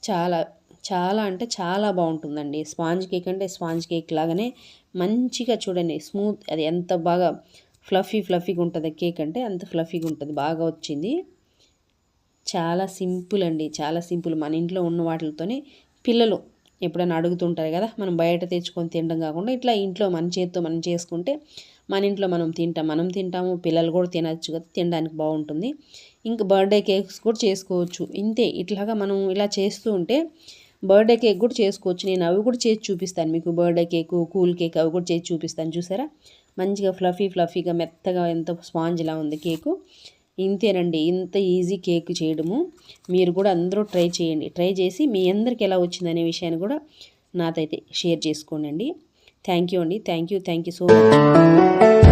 చాలా చాలా అంటే చాలా బాగుంటుందండి. స్పాంజ్ కేక్ అంటే స్పాంజ్ కేక్ లాగానే మంచిగా చూడండి స్మూత్, అది ఎంత బాగా ఫ్లఫీగా ఉంటుంది కేక్ అంటే అంత ఫ్లఫీగా ఉంటుంది. బాగా వచ్చింది. చాలా సింపుల్ అండి, చాలా సింపుల్. మన ఇంట్లో ఉన్న వాటితోనే పిల్లలు ఎప్పుడైనా అడుగుతుంటారు కదా, మనం బయట తెచ్చుకొని తినడం కాకుండా ఇట్లా ఇంట్లో మన చేతితో మనం చేసుకుంటే మన ఇంట్లో మనం తింటాము, పిల్లలు కూడా తినచ్చు కదా, తినడానికి బాగుంటుంది. ఇంకా బర్త్డే కేక్స్ కూడా చేసుకోవచ్చు ఇంతే. ఇట్లాగా మనం ఇలా చేస్తూ ఉంటే బర్త్డే కేక్ కూడా చేసుకోవచ్చు. నేను అవి కూడా చేసి చూపిస్తాను మీకు. బర్త్డే కేకు, కూల్ కేక్ అవి కూడా చేసి చూపిస్తాను. చూసారా మంచిగా ఫ్లఫీగా మెత్తగా ఎంత స్పాంజ్లా ఉంది కేకు. ఇంతేనండి, ఇంత ఈజీ కేక్ చేయడము. మీరు కూడా అందరూ ట్రై చేయండి. ట్రై చేసి మీ అందరికి ఎలా వచ్చిందనే విషయాన్ని కూడా నాతో అయితే షేర్ చేసుకోండి. థ్యాంక్ యూ అండి. Thank you so much.